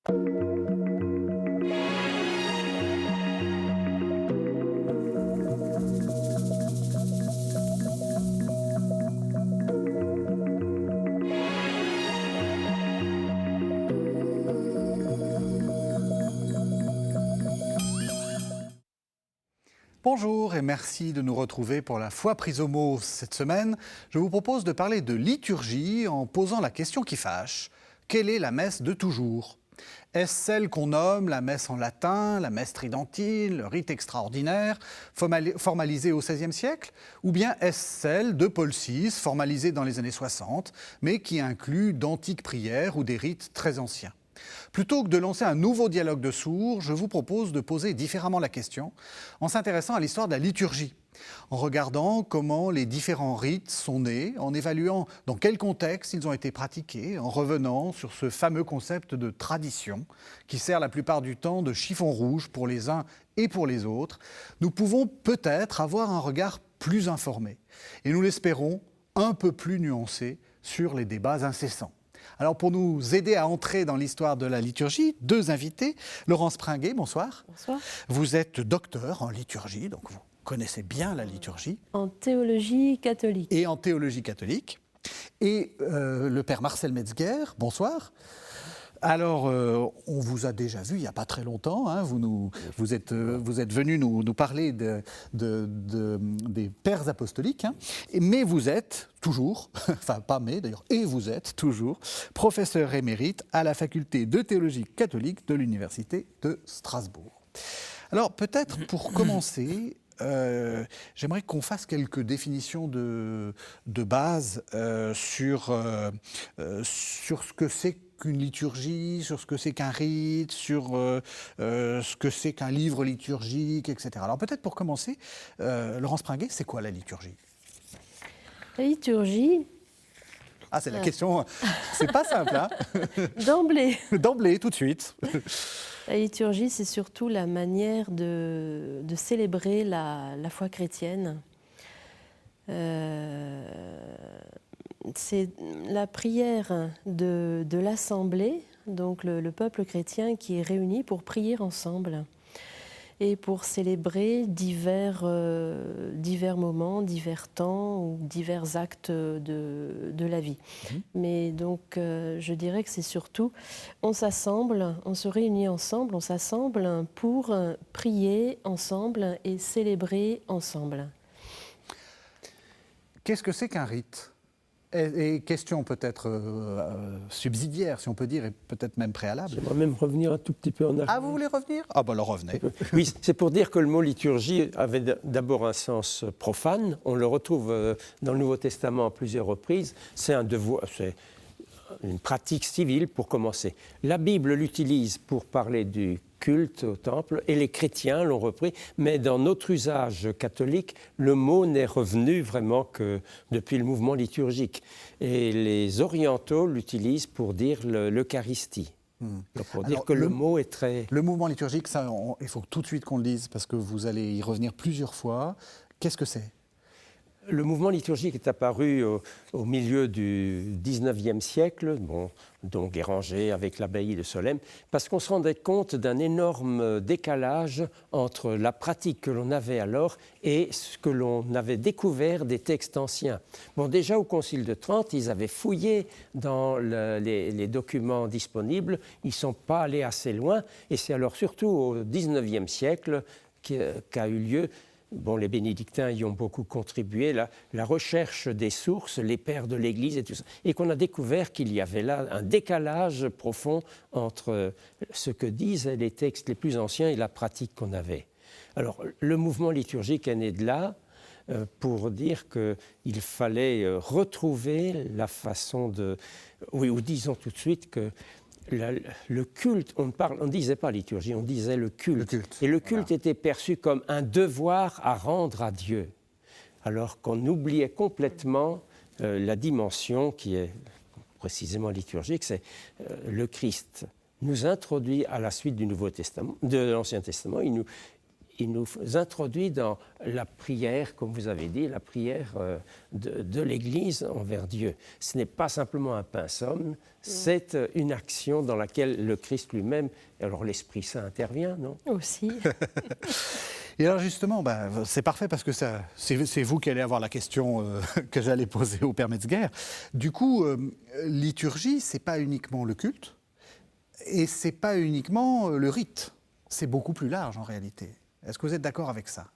Bonjour et merci de nous retrouver pour la foi prise au mot. Cette semaine, je vous propose de parler de liturgie en posant la question qui fâche. Quelle est la messe de toujours ? Est-ce celle qu'on nomme la messe en latin, la messe tridentine, le rite extraordinaire, formalisé au XVIe siècle ? Ou bien est-ce celle de Paul VI, formalisée dans les années 60, mais qui inclut d'antiques prières ou des rites très anciens ? Plutôt que de lancer un nouveau dialogue de sourds, je vous propose de poser différemment la question en s'intéressant à l'histoire de la liturgie, en regardant comment les différents rites sont nés, en évaluant dans quel contexte ils ont été pratiqués, en revenant sur ce fameux concept de tradition qui sert la plupart du temps de chiffon rouge pour les uns et pour les autres. Nous pouvons peut-être avoir un regard plus informé et nous l'espérons un peu plus nuancé sur les débats incessants. Alors pour nous aider à entrer dans l'histoire de la liturgie, deux invités. Laurence Pringuet, bonsoir. Bonsoir. Vous êtes docteur en liturgie, donc vous connaissez bien la liturgie. En théologie catholique. Et en théologie catholique. Et le père Marcel Metzger, bonsoir. Alors, on vous a déjà vu il n'y a pas très longtemps, hein, vous êtes venu nous parler des pères apostoliques, hein, mais vous êtes toujours, enfin pas mais d'ailleurs, et vous êtes toujours professeur émérite à la faculté de théologie catholique de l'université de Strasbourg. Alors peut-être pour commencer, j'aimerais qu'on fasse quelques définitions de base sur ce que c'est qu'une liturgie, sur ce que c'est qu'un rite, sur ce que c'est qu'un livre liturgique, etc. Alors peut-être pour commencer, Laurence Pringuet, c'est quoi la liturgie ? La liturgie... Ah, c'est la question, c'est pas simple, hein ? D'emblée. D'emblée, tout de suite. La liturgie, c'est surtout la manière de célébrer la foi chrétienne. C'est la prière de l'Assemblée, donc le peuple chrétien qui est réuni pour prier ensemble et pour célébrer divers moments, divers temps ou divers actes de la vie. Mais donc, je dirais que c'est surtout, on s'assemble, on se réunit ensemble, on s'assemble pour prier ensemble et célébrer ensemble. Qu'est-ce que c'est qu'un rite ? Et question peut-être subsidiaire, si on peut dire, et peut-être même préalable. J'aimerais même revenir un tout petit peu en arrière. Ah, vous voulez revenir ? Ah, ben alors revenez. Oui, c'est pour dire que le mot liturgie avait d'abord un sens profane. On le retrouve dans le Nouveau Testament à plusieurs reprises. C'est un devoir, c'est une pratique civile pour commencer. La Bible l'utilise pour parler du culte au temple, et les chrétiens l'ont repris, mais dans notre usage catholique, le mot n'est revenu vraiment que depuis le mouvement liturgique. Et les orientaux l'utilisent pour dire l'Eucharistie. Donc pour dire que le mot est très... Le mouvement liturgique, ça, il faut tout de suite qu'on le dise, parce que vous allez y revenir plusieurs fois. Qu'est-ce que c'est ? Le mouvement liturgique est apparu au milieu du XIXe siècle, dont Guéranger avec l'abbaye de Solesmes, parce qu'on se rendait compte d'un énorme décalage entre la pratique que l'on avait alors et ce que l'on avait découvert des textes anciens. Déjà au Concile de Trente, ils avaient fouillé dans les documents disponibles, ils ne sont pas allés assez loin, et c'est alors surtout au XIXe siècle qu'a eu lieu... les bénédictins y ont beaucoup contribué, la recherche des sources, les pères de l'Église et tout ça, et qu'on a découvert qu'il y avait là un décalage profond entre ce que disent les textes les plus anciens et la pratique qu'on avait. Alors, le mouvement liturgique est né de là pour dire qu'il fallait retrouver la façon de... Oui, ou disons tout de suite que le culte, on ne disait pas liturgie, on disait le culte. Et le culte était perçu comme un devoir à rendre à Dieu, alors qu'on oubliait complètement la dimension qui est précisément liturgique, c'est le Christ nous introduit à la suite du Nouveau Testament, de l'Ancien Testament, il nous introduit dans la prière, comme vous avez dit, la prière de l'Église envers Dieu. Ce n'est pas simplement un pain-somme, c'est une action dans laquelle le Christ lui-même, alors l'Esprit Saint intervient, non? Aussi. Et alors justement, c'est parfait parce que c'est vous qui allez avoir la question que j'allais poser au Père Metzger. Du coup, liturgie, c'est pas uniquement le culte et c'est pas uniquement le rite. C'est beaucoup plus large en réalité. Est-ce que vous êtes d'accord avec ça?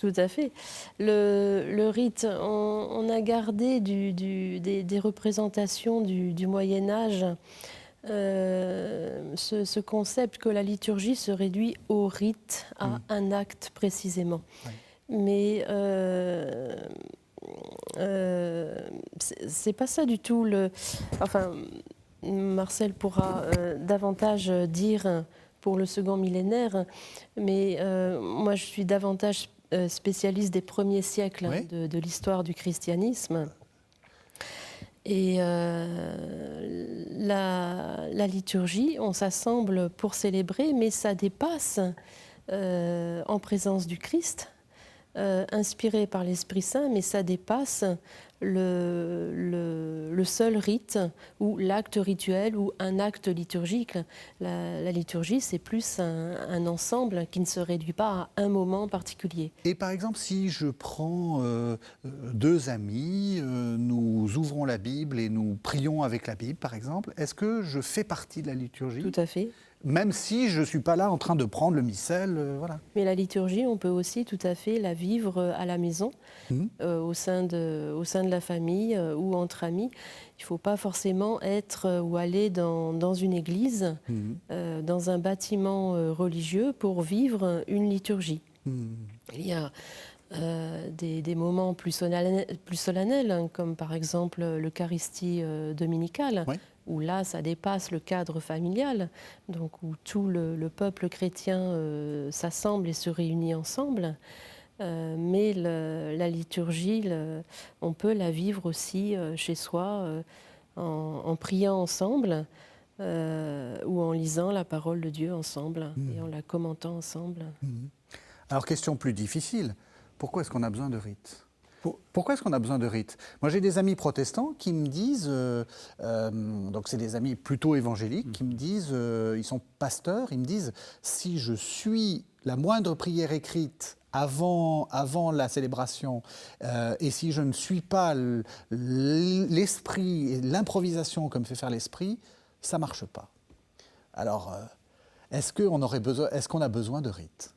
Tout à fait. Le rite, on a gardé des représentations du Moyen-Âge, ce concept que la liturgie se réduit au rite, à un acte précisément. Oui. Mais c'est pas ça du tout. Enfin, Marcel pourra davantage dire pour le second millénaire, mais moi je suis davantage spécialiste des premiers siècles oui. de l'histoire du christianisme. Et la liturgie, on s'assemble pour célébrer, mais ça dépasse en présence du Christ, inspiré par l'Esprit Saint, mais ça dépasse le seul rite ou l'acte rituel ou un acte liturgique. La liturgie, c'est plus un ensemble qui ne se réduit pas à un moment particulier. Et par exemple, si je prends deux amis, nous ouvrons la Bible et nous prions avec la Bible, par exemple, est-ce que je fais partie de la liturgie? Tout à fait. Même si je ne suis pas là en train de prendre le missel, voilà. Mais la liturgie, on peut aussi tout à fait la vivre à la maison, au sein de la famille ou entre amis. Il ne faut pas forcément être ou aller dans une église, dans un bâtiment religieux pour vivre une liturgie. Il y a des moments plus solennels, hein, comme par exemple l'Eucharistie dominicale, Oui. où là, ça dépasse le cadre familial, donc où tout le peuple chrétien s'assemble et se réunit ensemble. Mais la liturgie, on peut la vivre aussi chez soi, en priant ensemble, ou en lisant la parole de Dieu ensemble, et en la commentant ensemble. Alors, question plus difficile, pourquoi est-ce qu'on a besoin de rites? Pourquoi est-ce qu'on a besoin de rites? Moi, j'ai des amis protestants qui me disent, donc c'est des amis plutôt évangéliques, qui me disent, ils sont pasteurs, ils me disent, si je suis la moindre prière écrite avant la célébration, et si je ne suis pas l'esprit et l'improvisation comme fait faire l'esprit, ça ne marche pas. Alors, est-ce qu'on a besoin de rites?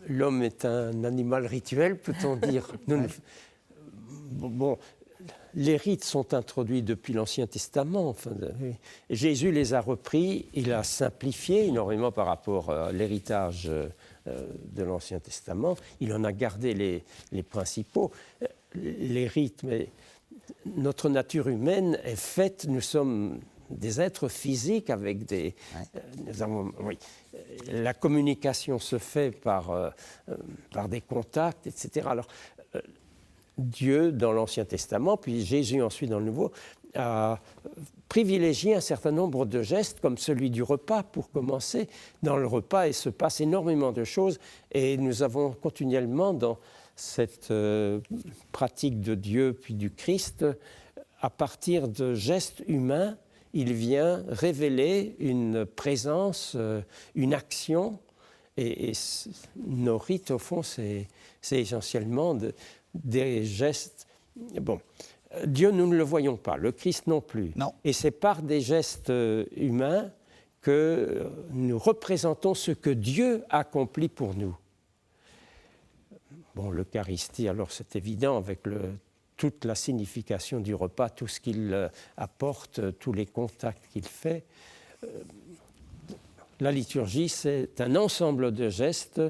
L'homme est un animal rituel, peut-on dire. Bon, les rites sont introduits depuis l'Ancien Testament. Enfin, Jésus les a repris, il a simplifié énormément par rapport à l'héritage de l'Ancien Testament. Il en a gardé les principaux. Les rites, mais notre nature humaine est faite, nous sommes des êtres physiques avec des... nous avons, la communication se fait par des contacts, etc. Alors, Dieu, dans l'Ancien Testament, puis Jésus ensuite dans le Nouveau, a privilégié un certain nombre de gestes, comme celui du repas, pour commencer. Dans le repas, il se passe énormément de choses, et nous avons continuellement, dans cette pratique de Dieu, puis du Christ, à partir de gestes humains, il vient révéler une présence, une action, et nos rites, au fond, c'est essentiellement des gestes. Bon, Dieu, nous ne le voyons pas, le Christ non plus. Non. Et c'est par des gestes humains que nous représentons ce que Dieu accomplit pour nous. Bon, l'Eucharistie, alors c'est évident avec toute la signification du repas, tout ce qu'il apporte, tous les contacts qu'il fait. La liturgie, c'est un ensemble de gestes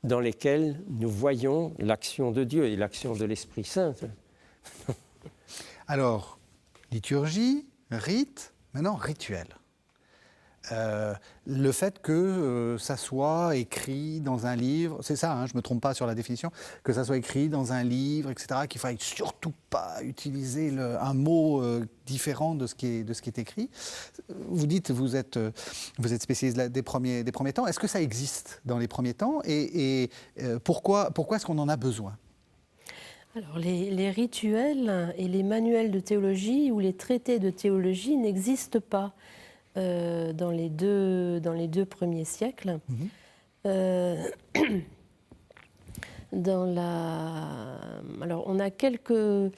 dans lesquels nous voyons l'action de Dieu et l'action de l'Esprit Saint. Alors, liturgie, rite, maintenant rituel. le fait que ça soit écrit dans un livre, c'est ça, hein, je ne me trompe pas sur la définition, que ça soit écrit dans un livre, etc., qu'il ne faille surtout pas utiliser un mot différent de ce qui est écrit. Vous dites, vous êtes spécialiste des premiers temps. Est-ce que ça existe dans les premiers temps et pourquoi est-ce qu'on en a besoin ? Alors, les rituels et les manuels de théologie ou les traités de théologie n'existent pas dans les deux premiers siècles. Alors, on a quelques...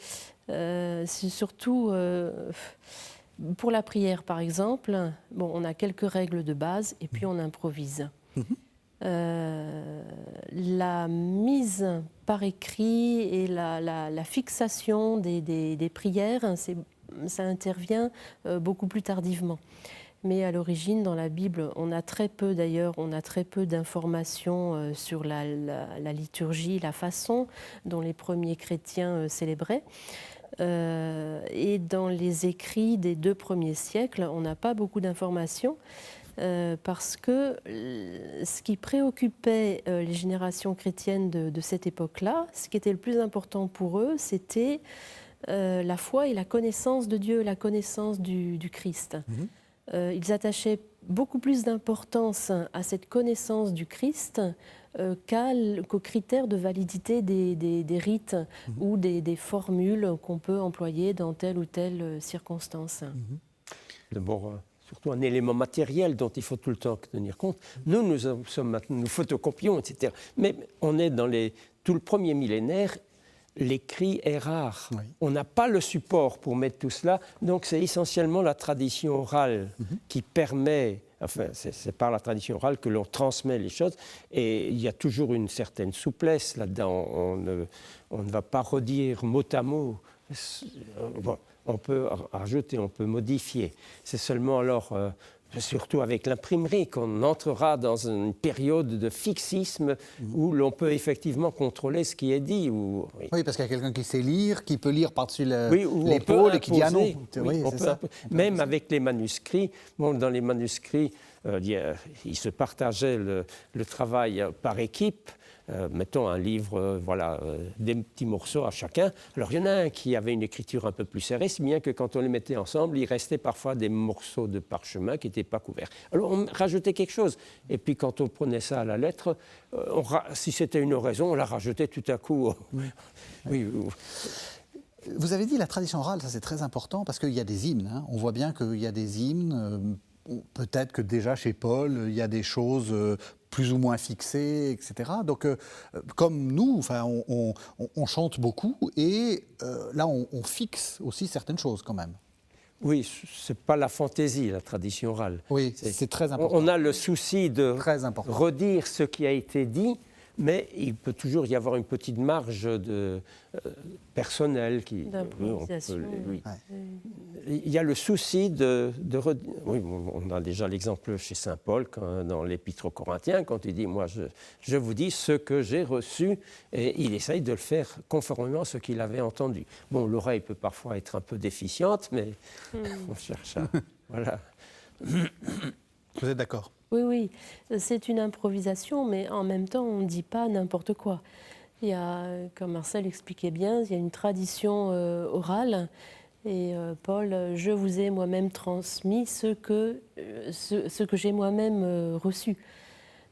c'est surtout pour la prière, par exemple, on a quelques règles de base et puis on improvise. La mise par écrit et la fixation des prières, ça intervient beaucoup plus tardivement. Mais à l'origine, dans la Bible, on a très peu d'informations sur la liturgie, la façon dont les premiers chrétiens célébraient. Et dans les écrits des 2 premiers siècles, on n'a pas beaucoup d'informations. Parce que ce qui préoccupait les générations chrétiennes de cette époque-là, ce qui était le plus important pour eux, c'était la foi et la connaissance de Dieu, la connaissance du Christ. Ils attachaient beaucoup plus d'importance à cette connaissance du Christ qu'aux critères de validité des rites ou des formules qu'on peut employer dans telle ou telle circonstance. D'abord, surtout un élément matériel dont il faut tout le temps tenir compte. Nous photocopions, etc. Mais on est dans tout le premier millénaire, l'écrit est rare. Oui. On n'a pas le support pour mettre tout cela, donc c'est essentiellement la tradition orale qui permet, enfin c'est par la tradition orale que l'on transmet les choses, et il y a toujours une certaine souplesse là-dedans. On ne va pas redire mot à mot. Bon, on peut rajouter, on peut modifier. C'est seulement alors, surtout avec l'imprimerie, qu'on entrera dans une période de fixisme où l'on peut effectivement contrôler ce qui est dit. Oui, parce qu'il y a quelqu'un qui sait lire, qui peut lire par-dessus l'épaule et qui dit « ah non ». Même avec les manuscrits, dans les manuscrits, il se partageait le travail par équipe. Mettons un livre, des petits morceaux à chacun. Alors il y en a un qui avait une écriture un peu plus serrée, si bien que quand on les mettait ensemble, il restait parfois des morceaux de parchemin qui n'étaient pas couverts. Alors on rajoutait quelque chose, et puis quand on prenait ça à la lettre, si c'était une oraison, on la rajoutait tout à coup. Oui. Vous avez dit la tradition orale, ça c'est très important, parce qu'il y a des hymnes. Hein. On voit bien qu'il y a des hymnes, peut-être que déjà chez Paul, il y a des choses plus ou moins fixées, etc. Donc, comme nous, on chante beaucoup et là, on fixe aussi certaines choses quand même. Oui, ce n'est pas la fantaisie, la tradition orale. Oui, c'est très important. On a le souci de redire ce qui a été dit, mais il peut toujours y avoir une petite marge personnelle. Il y a le souci de redire. Oui, on a déjà l'exemple chez saint Paul, dans l'Épître aux Corinthiens, quand il dit « moi, je vous dis ce que j'ai reçu », et il essaye de le faire conformément à ce qu'il avait entendu. Bon, l'oreille peut parfois être un peu déficiente, mais on cherche à... Voilà. Vous êtes d'accord ? Oui, c'est une improvisation, mais en même temps, on ne dit pas n'importe quoi. Il y a, comme Marcel expliquait bien, il y a une tradition orale. Et Paul, je vous ai moi-même transmis ce que j'ai moi-même reçu.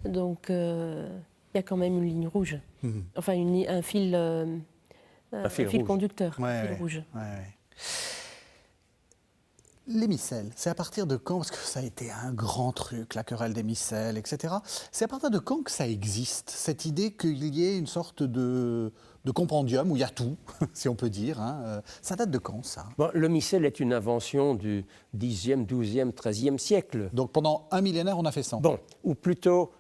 Donc, il y a quand même une ligne rouge. Enfin, un fil conducteur, un fil rouge. Les missels, c'est à partir de quand, parce que ça a été un grand truc, la querelle des missels, etc. C'est à partir de quand que ça existe, cette idée qu'il y ait une sorte de compendium où il y a tout, si on peut dire. Hein. Ça date de quand, ça ? Le missel est une invention du Xe, XIIe, XIIIe siècle. Donc pendant un millénaire, on a fait ça. Ou plutôt,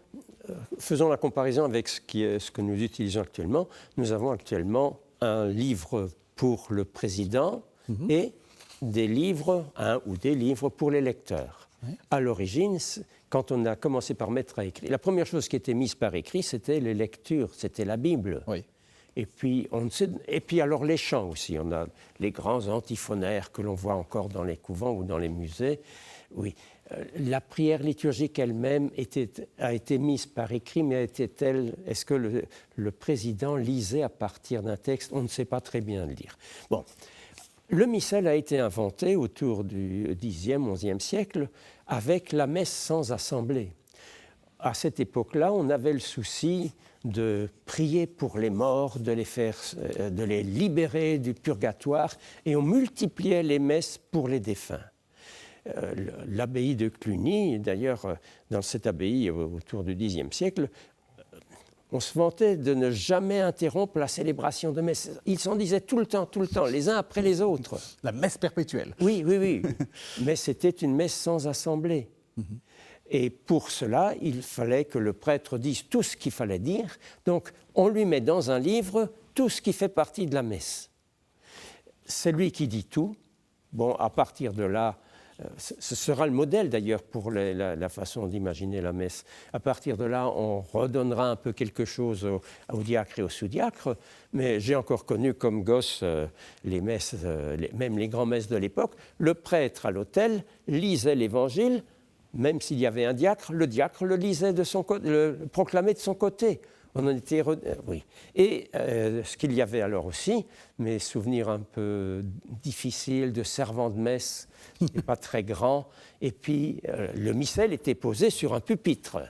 faisons la comparaison avec ce que nous utilisons actuellement. Nous avons actuellement un livre pour le président et des livres, un ou des livres pour les lecteurs. Oui. À l'origine, quand on a commencé par mettre à écrit, la première chose qui était mise par écrit, c'était les lectures, c'était la Bible. Oui. Et puis, et puis alors les chants aussi, on a les grands antiphonaires que l'on voit encore dans les couvents ou dans les musées. Oui, la prière liturgique elle-même a été mise par écrit, mais était-elle, est-ce que le président lisait à partir d'un texte? On ne sait pas très bien le dire. Bon, le missel a été inventé autour du Xe, XIe siècle avec la messe sans assemblée. À cette époque-là, on avait le souci de prier pour les morts, de les libérer du purgatoire, et on multipliait les messes pour les défunts. L'abbaye de Cluny, d'ailleurs, dans cette abbaye autour du Xe siècle, on se vantait de ne jamais interrompre la célébration de messe. Ils s'en disaient tout le temps, les uns après les autres. La messe perpétuelle. Oui. Mais c'était une messe sans assemblée. Et pour cela, il fallait que le prêtre dise tout ce qu'il fallait dire. Donc, on lui met dans un livre tout ce qui fait partie de la messe. C'est lui qui dit tout. Bon, à partir de là, ce sera le modèle d'ailleurs pour la façon d'imaginer la messe. À partir de là, on redonnera un peu quelque chose au diacre et au sous-diacre, mais j'ai encore connu comme gosse les messes, même les grands-messes de l'époque. Le prêtre à l'autel lisait l'évangile, même s'il y avait un diacre, le diacre le lisait de son côté, le proclamait de son côté. On en était oui. Et ce qu'il y avait alors aussi, mes souvenirs un peu difficiles de servant de messe, et pas très grand, et puis le missel était posé sur un pupitre.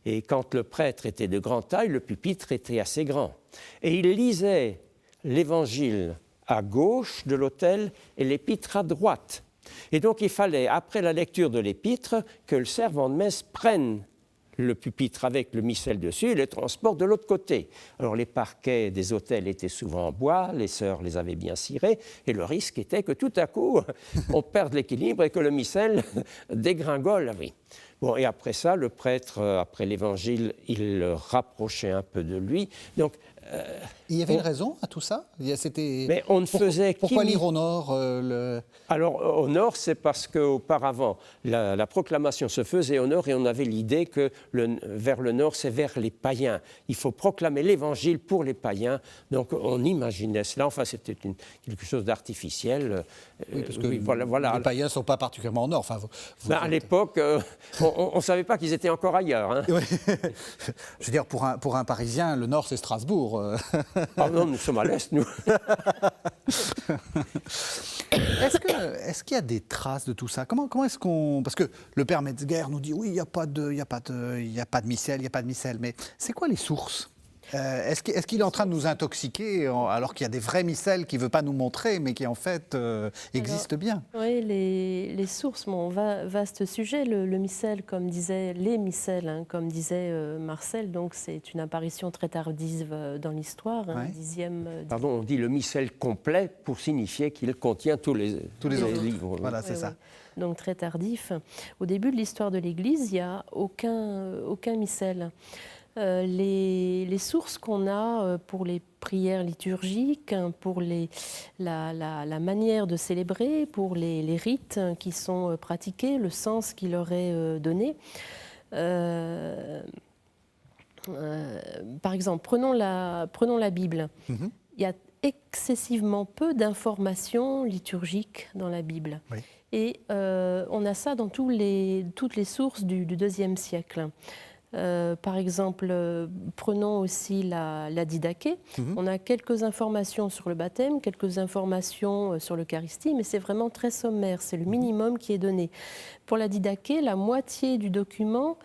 Et quand le prêtre était de grande taille, le pupitre était assez grand. Et il lisait l'évangile à gauche de l'autel et l'épître à droite. Et donc il fallait, après la lecture de l'épître, que le servant de messe prenne le pupitre avec le missel dessus et le transporte de l'autre côté. Alors les parquets des autels étaient souvent en bois, les sœurs les avaient bien cirés, et le risque était que tout à coup, on perde l'équilibre et que le missel dégringole. Oui. Bon, et après ça, le prêtre, après l'évangile, il le rapprochait un peu de lui. Donc, il y avait une raison à tout ça? Mais on ne faisait Pourquoi lire au nord Alors, au nord, c'est parce qu'auparavant, la proclamation se faisait au nord et on avait l'idée que vers le nord, c'est vers les païens. Il faut proclamer l'évangile pour les païens. Donc, on imaginait cela. Enfin, c'était quelque chose d'artificiel. Oui, parce que les païens ne sont pas particulièrement au nord. Enfin, à l'époque, on ne savait pas qu'ils étaient encore ailleurs. Hein. Oui. Je veux dire, pour un Parisien, le nord, c'est Strasbourg. Ah non, nous sommes à l'est, nous. Est-ce qu'il y a des traces de tout ça? Comment est-ce qu'on... Parce que le père Metzger nous dit, oui, il n'y a pas de missel, mais c'est quoi les sources? Est-ce qu'il est en train de nous intoxiquer alors qu'il y a des vrais missels qu'il ne veut pas nous montrer, mais qui en fait existent bien? Oui, les sources, vaste sujet. Le missel, comme disait les missels, hein, comme disait Marcel, donc c'est une apparition très tardive dans l'histoire, hein, dixième. Pardon, on dit le missel complet pour signifier qu'il contient tous les livres. Voilà, c'est ça. Oui. Donc très tardif. Au début de l'histoire de l'Église, il n'y a aucun missel. Les sources qu'on a pour les prières liturgiques, pour la manière de célébrer, pour les rites qui sont pratiqués, le sens qui leur est donné. Par exemple, prenons la Bible. Mm-hmm. Il y a excessivement peu d'informations liturgiques dans la Bible. Oui. Et on a ça dans toutes les sources du IIe siècle. Par exemple, prenons aussi la Didaché. On a quelques informations sur le baptême, quelques informations sur l'Eucharistie, mais c'est vraiment très sommaire, c'est le minimum qui est donné. Pour la Didaché, la moitié du document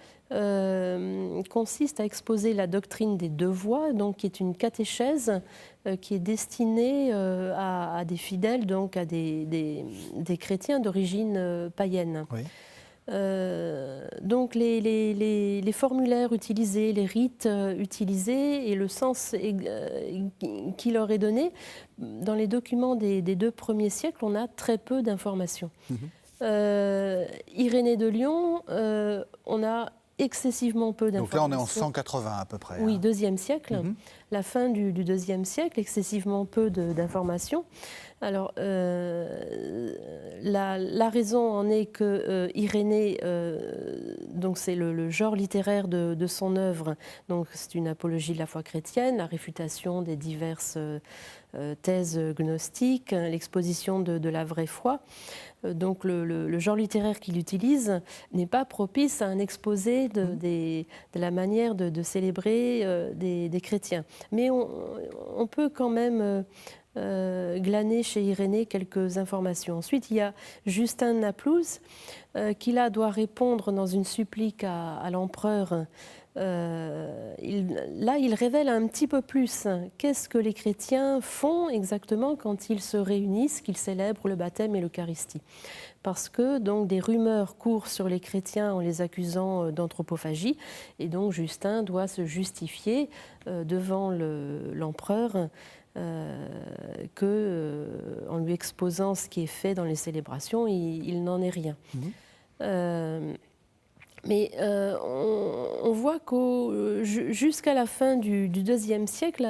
consiste à exposer la doctrine des deux voies, donc qui est une catéchèse qui est destinée à des fidèles, donc à des chrétiens d'origine païenne. Oui. Donc les formulaires utilisés, les rites utilisés et le sens qui leur est donné, dans les documents des 2 premiers siècles, on a très peu d'informations. Irénée de Lyon, on a excessivement peu d'informations. Donc là, on est en 180 à peu près. Oui, IIe siècle, la fin du IIe siècle, excessivement peu d'informations. Alors, la raison en est que Irénée donc c'est le genre littéraire de son œuvre. Donc c'est une apologie de la foi chrétienne, la réfutation des diverses thèses gnostiques, l'exposition de la vraie foi. Donc le genre littéraire qu'il utilise n'est pas propice à un exposé de la manière de célébrer des chrétiens. Mais on peut quand même glaner chez Irénée quelques informations. Ensuite, il y a Justin de Naplouse qui là doit répondre dans une supplique à l'empereur. Il révèle un petit peu plus qu'est-ce que les chrétiens font exactement quand ils se réunissent, qu'ils célèbrent le baptême et l'Eucharistie. Parce que donc des rumeurs courent sur les chrétiens en les accusant d'anthropophagie, et donc Justin doit se justifier devant l'empereur en lui exposant ce qui est fait dans les célébrations, il n'en est rien. Mais on voit que jusqu'à la fin du IIe siècle,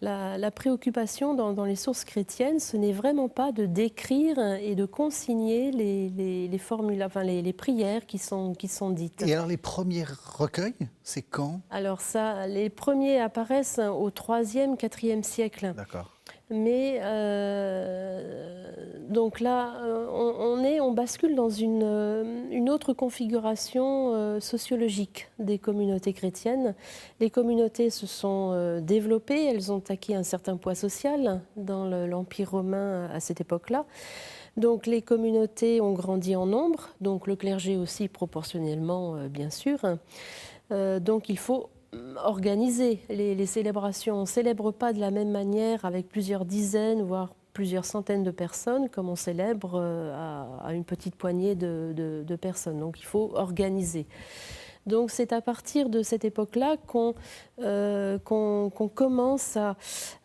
la préoccupation dans les sources chrétiennes, ce n'est vraiment pas de décrire et de consigner les formules, enfin les prières qui sont dites. Et alors les premiers recueils, c'est quand? Alors ça, les premiers apparaissent au IIIe, IVe siècle. D'accord. Mais donc là, on bascule dans une autre configuration sociologique des communautés chrétiennes. Les communautés se sont développées, elles ont acquis un certain poids social dans l'Empire romain à cette époque-là. Donc les communautés ont grandi en nombre, donc le clergé aussi proportionnellement, bien sûr. Donc il faut organiser les célébrations. On ne célèbre pas de la même manière avec plusieurs dizaines, voire plusieurs centaines de personnes, comme on célèbre à une petite poignée de personnes. Donc il faut organiser. Donc c'est à partir de cette époque-là qu'on commence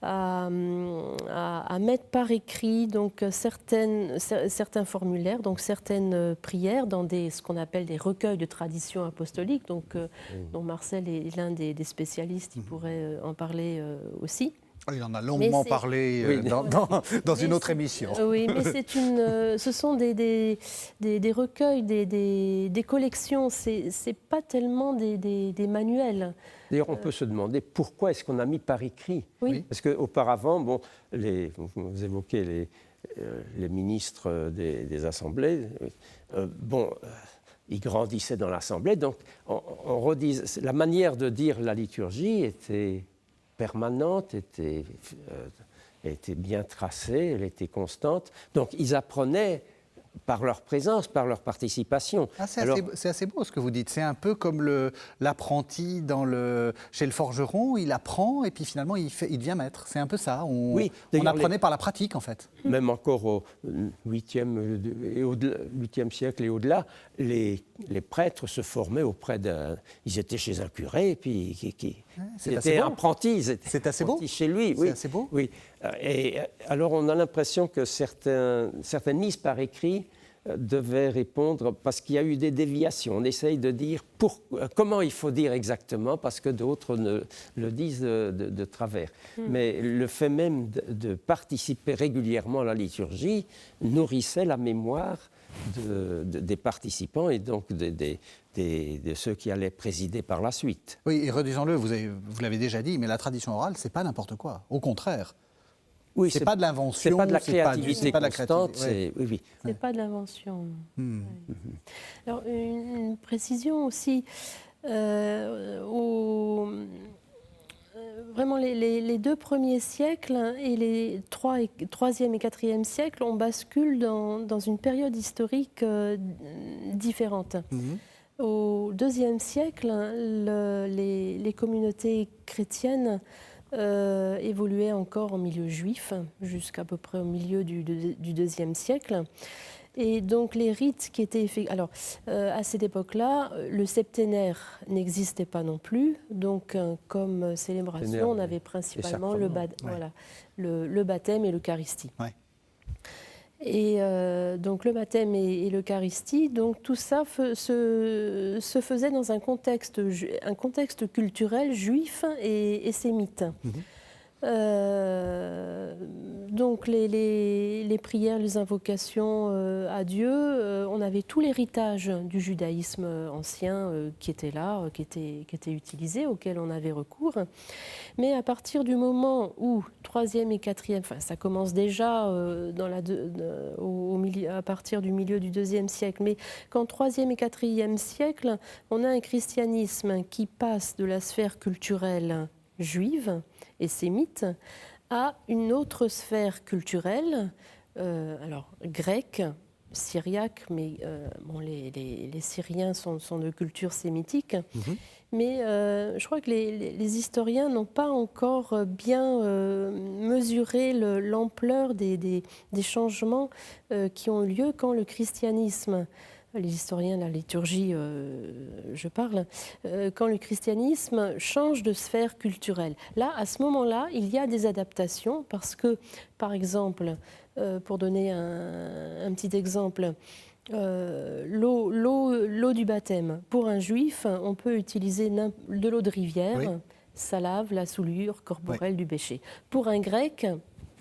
à mettre par écrit donc, certains formulaires, donc certaines prières dans ce qu'on appelle des recueils de tradition apostolique, donc, dont Marcel est l'un des spécialistes, il pourrait en parler aussi. Il en a longuement parlé dans une autre émission. Oui, mais ce sont des recueils, des collections, c'est pas tellement des manuels. D'ailleurs, on peut se demander pourquoi est-ce qu'on a mis par écrit. Oui. Parce qu'auparavant, vous évoquez les ministres des assemblées, ils grandissaient dans l'assemblée, donc la manière de dire la liturgie était permanente, était bien tracée, elle était constante. Donc ils apprenaient par leur présence, par leur participation. C'est assez beau ce que vous dites. C'est un peu comme l'apprenti chez le forgeron, il apprend et puis finalement il devient maître. C'est un peu ça. On apprenait par la pratique en fait. Même encore au 8e siècle et au-delà, les prêtres se formaient ils étaient chez un curé et puis ils étaient apprentis. C'est assez beau. Chez lui. C'est assez beau. Oui. Et alors on a l'impression que certaines mises par écrit devaient répondre, parce qu'il y a eu des déviations. On essaye de dire comment il faut dire exactement, parce que d'autres le disent de travers. Mais le fait même de participer régulièrement à la liturgie nourrissait la mémoire des participants et donc de ceux qui allaient présider par la suite. Oui, et redisons-le, vous l'avez déjà dit, mais la tradition orale, c'est pas n'importe quoi. Au contraire. Oui, c'est pas de l'invention, c'est pas de la créativité constante. Oui. C'est pas de l'invention. Alors une précision aussi. Vraiment les deux premiers siècles et les troisième et quatrième siècles, on bascule dans une période historique différente. Au IIe siècle, les communautés chrétiennes évoluait encore en milieu juif, jusqu'à peu près au milieu du IIe siècle. Et donc les rites qui étaient effectués... Alors, à cette époque-là, le septénaire n'existait pas non plus. Donc, comme célébration, on avait principalement le baptême et l'Eucharistie. Ouais. Et donc le baptême et l'Eucharistie, donc tout ça se faisait dans un contexte culturel juif et sémite. Donc les prières, les invocations à Dieu, on avait tout l'héritage du judaïsme ancien qui était là, qui était utilisé, auquel on avait recours. Mais à partir du moment où 3e et 4e, enfin ça commence déjà à partir du milieu du 2e siècle, mais qu'en 3e et 4e siècle, on a un christianisme qui passe de la sphère culturelle juive et sémite à une autre sphère culturelle, alors grecque, syriaque, mais bon, les Syriens sont de culture sémitique. Mais je crois que les historiens n'ont pas encore bien mesuré l'ampleur des changements qui ont eu lieu quand le christianisme, les historiens de la liturgie, je parle, quand le christianisme change de sphère culturelle. Là, à ce moment-là, il y a des adaptations parce que, par exemple, pour donner un petit exemple, l'eau du baptême. Pour un juif, on peut utiliser de l'eau de rivière, Oui. ça lave la souillure corporelle Oui. du péché. Pour un grec,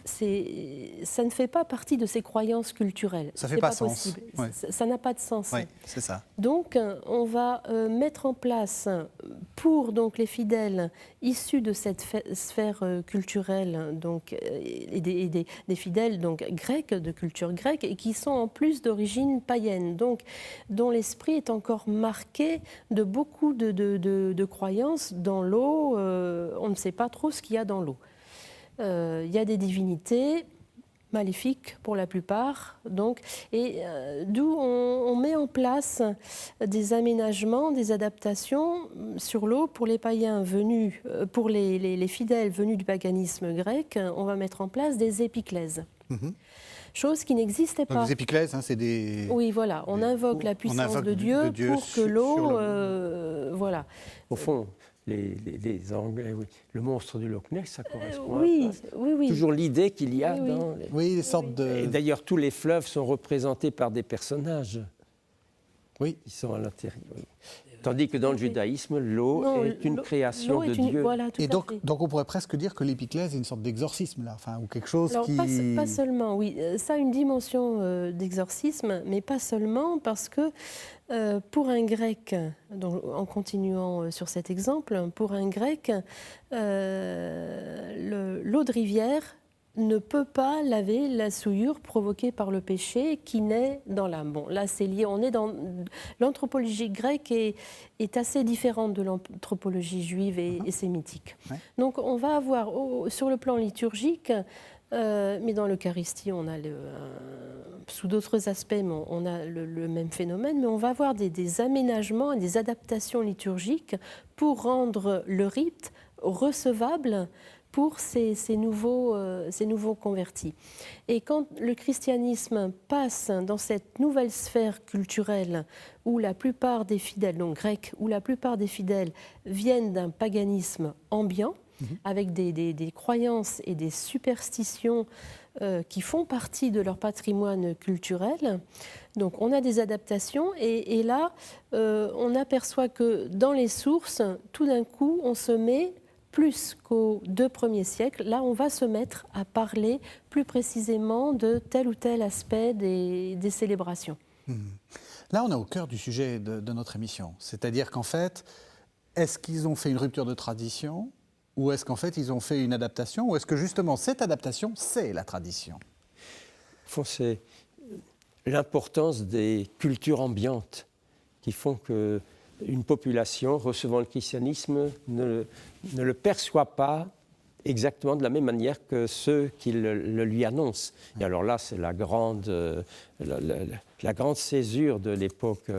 ça ne fait pas partie de ses croyances culturelles. Ça fait pas sens. Possible. Oui. Ça n'a pas de sens. Oui, c'est ça. Donc, on va mettre en place pour donc, les fidèles issus de cette sphère culturelle donc, et des fidèles donc, grecs, de culture grecque, et qui sont en plus d'origine païenne, donc, dont l'esprit est encore marqué de beaucoup de croyances dans l'eau. On ne sait pas trop ce qu'il y a dans l'eau. Il y a des divinités maléfiques pour la plupart, donc, et d'où on met en place des aménagements, des adaptations sur l'eau pour les païens venus, pour les fidèles venus du paganisme grec. On va mettre en place des épiclèses. Chose qui n'existait pas. Donc, les épiclèses, hein, c'est des... Oui, voilà, on invoque la puissance de Dieu pour que l'eau... voilà. Au fond, les Anglais, oui. Le monstre du Loch Ness, ça correspond oui, à ça. oui. Toujours l'idée qu'il y a Oui, oui. dans... Oui, des sortes de... Et d'ailleurs, tous les fleuves sont représentés par des personnages Oui. qui sont à l'intérieur. Oui. Tandis que dans le judaïsme, l'eau est une création l'eau de est une- Dieu. Voilà, tout Et à donc, fait. donc on pourrait presque dire que l'épiclèse est une sorte d'exorcisme, là, enfin, ou quelque chose Alors, qui... pas seulement, oui. Ça a une dimension d'exorcisme, mais pas seulement parce que pour un grec, donc, en continuant sur cet exemple, pour un grec, l'eau de rivière ne peut pas laver la souillure provoquée par le péché qui naît dans l'âme. Bon, là, c'est lié. On est dans l'anthropologie grecque est assez différente de l'anthropologie juive et sémitique. Ouais. Donc, on va avoir sur le plan liturgique, mais dans l'Eucharistie, on a sous d'autres aspects, mais on a le même phénomène. Mais on va avoir des aménagements et des adaptations liturgiques pour rendre le rite recevable pour ces nouveaux convertis. Et quand le christianisme passe dans cette nouvelle sphère culturelle où la plupart des fidèles, donc grecs, où la plupart des fidèles viennent d'un paganisme ambiant, avec des croyances et des superstitions qui font partie de leur patrimoine culturel. Donc on a des adaptations et là, on aperçoit que dans les sources, tout d'un coup, on se met plus qu'aux 2 premiers siècles, là on va se mettre à parler plus précisément de tel ou tel aspect des célébrations. Là, on est au cœur du sujet de notre émission. C'est-à-dire qu'en fait, est-ce qu'ils ont fait une rupture de tradition ou est-ce qu'en fait, ils ont fait une adaptation ou est-ce que justement, cette adaptation, c'est la tradition ? Au fond, c'est l'importance des cultures ambiantes qui font qu'une population recevant le christianisme ne le perçoit pas exactement de la même manière que ceux qui le lui annoncent. Et alors là, c'est la grande césure de l'époque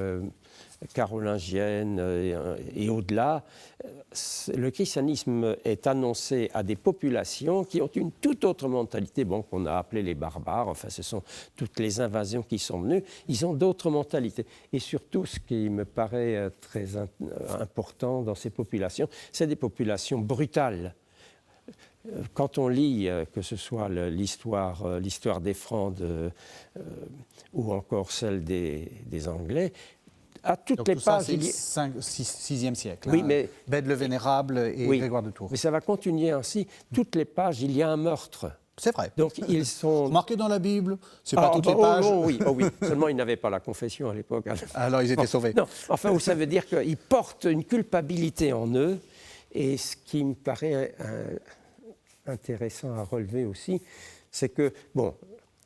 carolingienne et au-delà. Le christianisme est annoncé à des populations qui ont une toute autre mentalité, bon, qu'on a appelé les barbares, enfin ce sont toutes les invasions qui sont venues, ils ont d'autres mentalités. Et surtout, ce qui me paraît très important dans ces populations, c'est des populations brutales. Quand on lit, que ce soit l'histoire des Francs ou encore celle des Anglais, à toutes Donc les tout ça, pages, c'est le 6e siècle. Oui, hein. mais- Bède le Vénérable et Oui. Grégoire de Tours. mais ça va continuer ainsi. Toutes les pages, il y a un meurtre. C'est vrai. Donc ils sont... Marqué dans la Bible, c'est pas toutes les oh, pages. oh, oui, oh, oui. Seulement, ils n'avaient pas la confession à l'époque. Alors ils étaient sauvés. Non, enfin, ça veut dire qu'ils portent une culpabilité en eux. Et ce qui me paraît intéressant à relever aussi, c'est que, bon,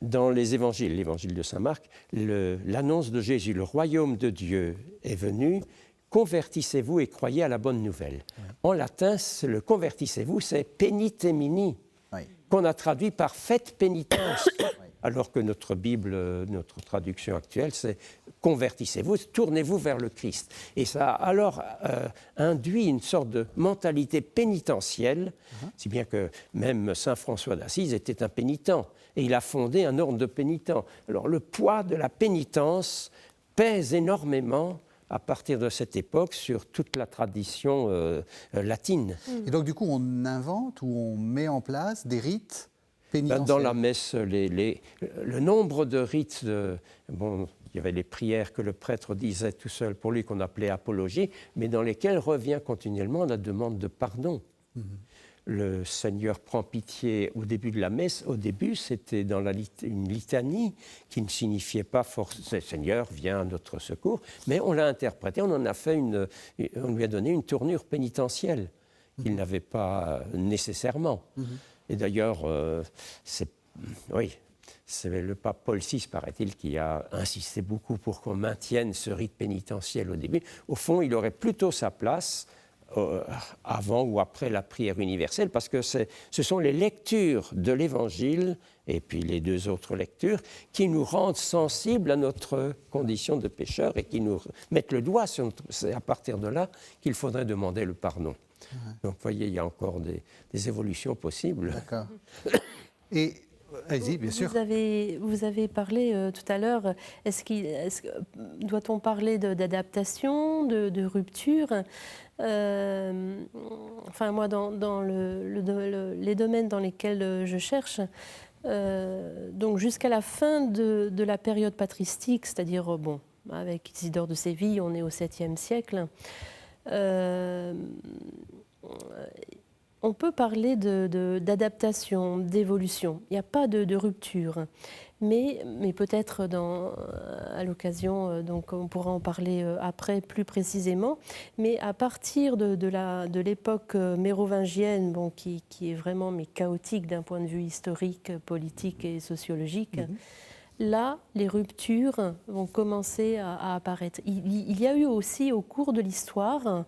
dans les évangiles, l'évangile de saint Marc, l'annonce de Jésus, le royaume de Dieu est venu, convertissez-vous et croyez à la bonne nouvelle. Oui. En latin, le convertissez-vous, c'est penitemini, oui, qu'on a traduit par faites pénitence. Oui. Alors que notre Bible, notre traduction actuelle, c'est convertissez-vous, tournez-vous vers le Christ. Et ça a alors induit une sorte de mentalité pénitentielle, si bien que même saint François d'Assise était un pénitent, et il a fondé un ordre de pénitents. Alors le poids de la pénitence pèse énormément à partir de cette époque sur toute la tradition latine. Et donc du coup, on invente ou on met en place des rites pénitentiels. Dans la messe, le nombre de rites, bon, il y avait les prières que le prêtre disait tout seul pour lui, qu'on appelait apologie, mais dans lesquelles revient continuellement la demande de pardon. Le Seigneur prend pitié au début de la messe. Au début, c'était dans une litanie qui ne signifiait pas forcément « Seigneur, viens à notre secours », mais on l'a interprété, on lui a donné une tournure pénitentielle qu'il n'avait pas nécessairement. Et d'ailleurs, c'est le pape Paul VI, paraît-il, qui a insisté beaucoup pour qu'on maintienne ce rite pénitentiel au début. Au fond, il aurait plutôt sa place avant ou après la prière universelle, parce que ce sont les lectures de l'Évangile et puis les deux autres lectures qui nous rendent sensibles à notre condition de pécheur et qui nous mettent le doigt sur notre... C'est à partir de là qu'il faudrait demander le pardon. Donc, vous voyez, il y a encore des évolutions possibles. D'accord. Et allez-y, bien sûr. Vous avez parlé tout à l'heure, doit-on parler d'adaptation, de rupture enfin, moi, dans les domaines dans lesquels je cherche, donc jusqu'à la fin de la période patristique, c'est-à-dire, bon, avec Isidore de Séville, on est au 7e siècle, on peut parler d'adaptation, d'évolution. Il n'y a pas de rupture. Mais peut-être à l'occasion, donc on pourra en parler après plus précisément, mais à partir de l'époque mérovingienne, bon, qui est vraiment chaotique d'un point de vue historique, politique et sociologique, là, les ruptures vont commencer à apparaître. Il y a eu aussi au cours de l'histoire,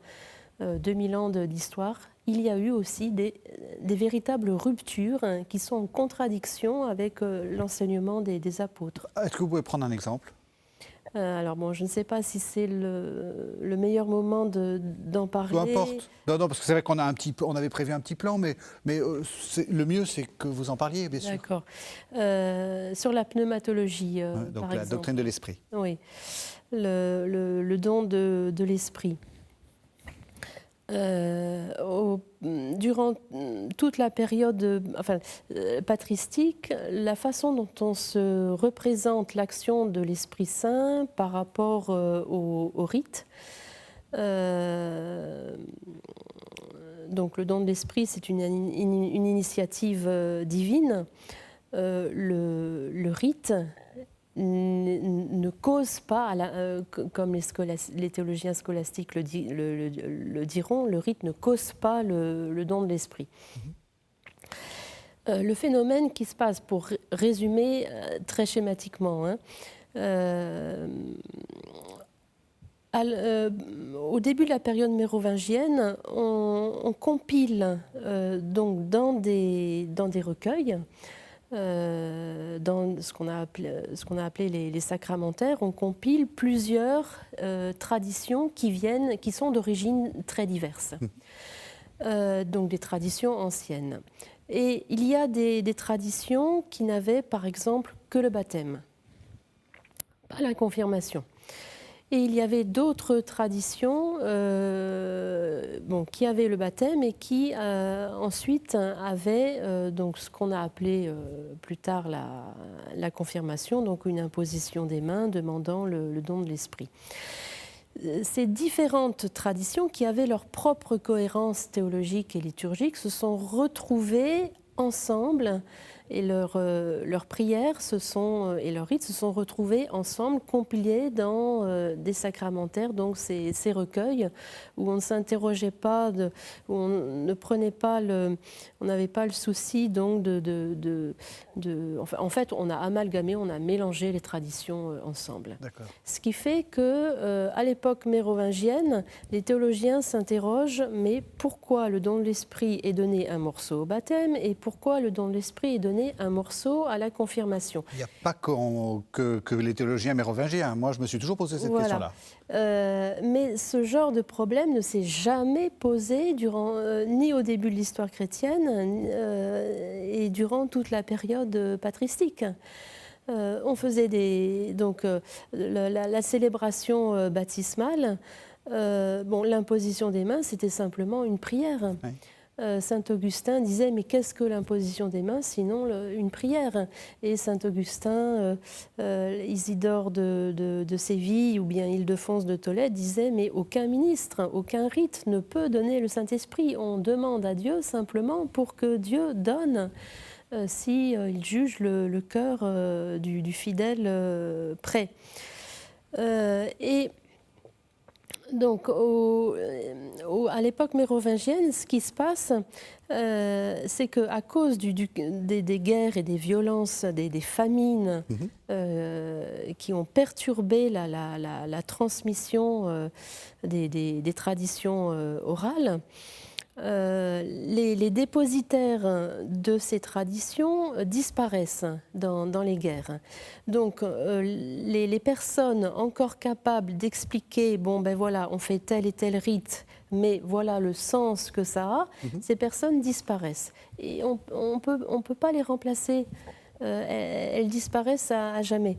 2000 ans d'histoire, il y a eu aussi des véritables ruptures qui sont en contradiction avec l'enseignement des apôtres. Est-ce que vous pouvez prendre un exemple ? Alors bon, je ne sais pas si c'est le meilleur moment d'en parler. Peu importe. Non, parce que c'est vrai qu'on on avait prévu un petit plan, mais le mieux, c'est que vous en parliez, bien sûr. D'accord. Sur la pneummatologie, donc par la exemple. doctrine de l'esprit. Oui. Le don de l'esprit. Durant toute la période patristique, la façon dont on se représente l'action de l'Esprit Saint par rapport au rite, donc le don de l'Esprit, c'est une initiative divine. Le rite ne cause pas, comme les théologiens scolastiques le diront, le rite ne cause pas le don de l'esprit. Le phénomène qui se passe, pour résumer très schématiquement, au début de la période mérovingienne, on compile donc dans des recueils, dans ce qu'on a appelé les sacramentaires, on compile plusieurs traditions qui sont d'origine très diverses, donc des traditions anciennes. Et il y a des traditions qui n'avaient par exemple que le baptême, pas la confirmation. Et il y avait d'autres traditions qui avaient le baptême et qui ensuite avaient donc ce qu'on a appelé plus tard la confirmation, donc une imposition des mains demandant le don de l'esprit. ces différentes traditions qui avaient leur propre cohérence théologique et liturgique se sont retrouvées ensemble et leurs prières et leurs rites se sont retrouvés ensemble, compilés dans des sacramentaires, donc ces recueils où on ne s'interrogeait pas, où on ne prenait pas on n'avait pas le souci donc en fait, on a amalgamé, on a mélangé les traditions ensemble. D'accord. Ce qui fait que à l'époque mérovingienne, les théologiens s'interrogent, mais pourquoi le don de l'esprit est donné un morceau au baptême et pourquoi le don de l'esprit est donné un morceau à la confirmation. Il n'y a pas que les théologiens mérovingiens. Moi, je me suis toujours posé cette question-là. Mais ce genre de problème ne s'est jamais posé ni au début de l'histoire chrétienne et durant toute la période patristique. On faisait la célébration baptismale. L'imposition des mains, c'était simplement une prière. Oui. Saint Augustin disait, mais qu'est-ce que l'imposition des mains sinon une prière? Et Saint Augustin, Isidore de Séville ou bien Ildefonse de Tolède disait, mais aucun ministre, aucun rite ne peut donner le Saint-Esprit. On demande à Dieu simplement pour que Dieu donne s'il juge le cœur du fidèle prêt. Donc, à l'époque mérovingienne, ce qui se passe, c'est qu'à cause des guerres et des violences, des famines qui ont perturbé la transmission des traditions orales, les dépositaires de ces traditions disparaissent dans les guerres. Donc, les personnes encore capables d'expliquer, on fait tel et tel rite, mais voilà le sens que ça a, ces personnes disparaissent. Et on peut pas les remplacer. Elles disparaissent à jamais.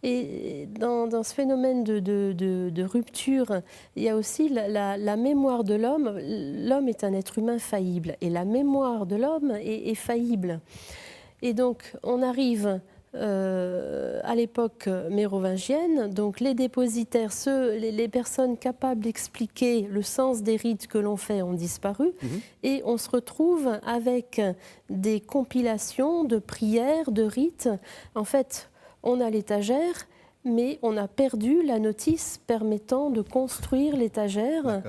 Et dans ce phénomène de rupture, il y a aussi la mémoire de l'homme. L'homme est un être humain faillible et la mémoire de l'homme est faillible. Et donc, on arrive à l'époque mérovingienne, donc les dépositaires, les personnes capables d'expliquer le sens des rites que l'on fait ont disparu, et on se retrouve avec des compilations de prières, de rites. En fait, on a l'étagère, mais on a perdu la notice permettant de construire l'étagère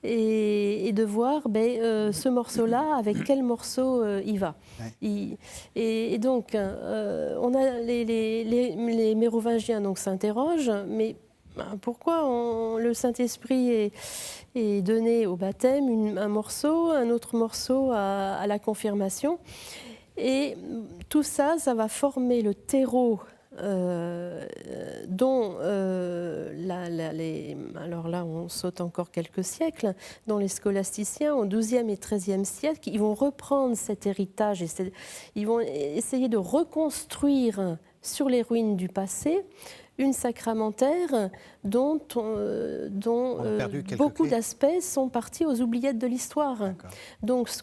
et de voir ce morceau-là, avec quel morceau il va. Ouais. Et donc, on a les mérovingiens donc, s'interrogent, mais pourquoi le Saint-Esprit est donné au baptême, un morceau, un autre morceau à la confirmation? Et tout ça, ça va former le terreau dont alors là on saute encore quelques siècles, dont les scholasticiens au XIIe et XIIIe siècle, ils vont reprendre cet héritage et ils vont essayer de reconstruire sur les ruines du passé une sacramentaire dont beaucoup d'aspects sont partis aux oubliettes de l'histoire. Donc ce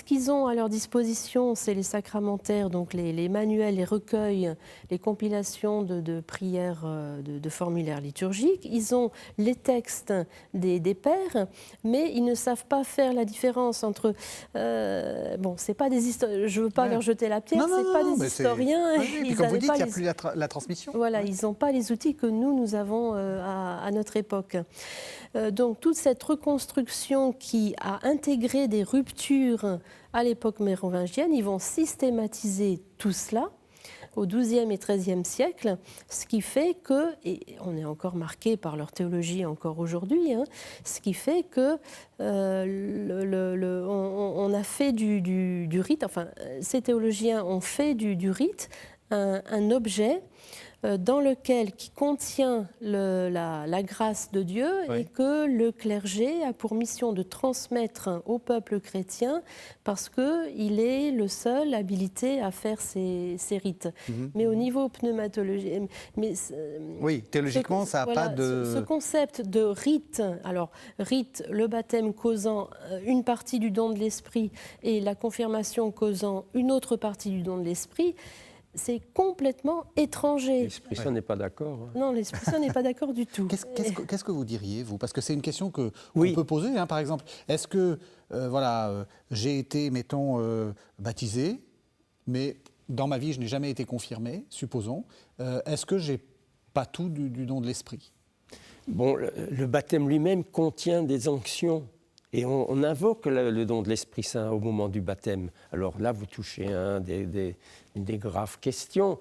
qu'ils ont à leur disposition, c'est les sacramentaires, donc les manuels, les recueils, les compilations de prières, de formulaires liturgiques. Ils ont les textes des pères, mais ils ne savent pas faire la différence entre... c'est pas des historiens, je veux pas leur jeter la pierre, c'est pas des historiens. Et comme vous dites, il n'y a plus la transmission. Voilà, ils n'ont pas les outils que nous avons à notre époque. Donc toute cette reconstruction qui a intégré des ruptures à l'époque mérovingienne, ils vont systématiser tout cela au XIIe et XIIIe siècle, ce qui fait que, et on est encore marqué par leur théologie encore aujourd'hui, ce qui fait que on a fait du rite, enfin ces théologiens ont fait du rite un objet qui contient la grâce de Dieu et que le clergé a pour mission de transmettre au peuple chrétien parce qu'il est le seul habilité à faire ces rites. Mais au niveau pneumatologique... théologiquement, ça n'a pas de... Ce concept de rite, alors rite, le baptême causant une partie du don de l'esprit et la confirmation causant une autre partie du don de l'esprit, c'est complètement étranger. L'Esprit Saint n'est pas d'accord. Hein. Non, l'Esprit Saint n'est pas d'accord du tout. Qu'est-ce que vous diriez, vous? Parce que c'est une question qu'on Oui. peut poser, hein, par exemple. Est-ce que, j'ai été, mettons, baptisé, mais dans ma vie, je n'ai jamais été confirmé, supposons. Est-ce que j'ai pas tout du don de l'Esprit? Bon, le baptême lui-même contient des onctions. Et on invoque le don de l'Esprit Saint au moment du baptême. Alors là, vous touchez une des graves questions.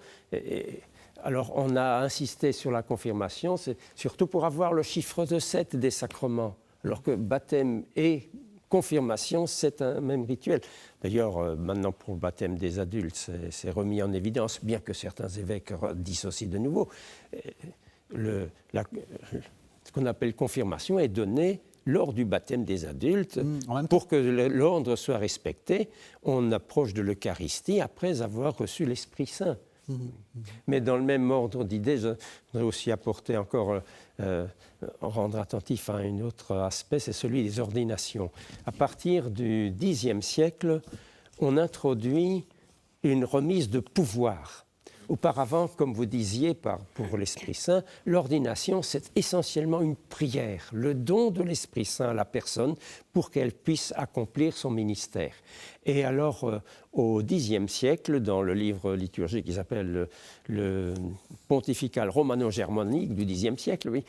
Alors, on a insisté sur la confirmation, c'est surtout pour avoir le chiffre de 7 des sacrements. Alors que baptême et confirmation, c'est un même rituel. D'ailleurs, maintenant, pour le baptême des adultes, c'est remis en évidence, bien que certains évêques dissocient de nouveau. Ce qu'on appelle confirmation est donné lors du baptême des adultes. Pour que l'ordre soit respecté, on approche de l'Eucharistie après avoir reçu l'Esprit Saint. Mais dans le même ordre d'idées, je voudrais aussi apporter encore, rendre attentif à un autre aspect, c'est celui des ordinations. À partir du Xe siècle, on introduit une remise de pouvoir. Auparavant, comme vous disiez, pour l'Esprit Saint, l'ordination, c'est essentiellement une prière, le don de l'Esprit Saint à la personne pour qu'elle puisse accomplir son ministère. Et alors, au Xe siècle, dans le livre liturgique qui s'appelle le Pontifical Romano-Germanique du Xe siècle, oui,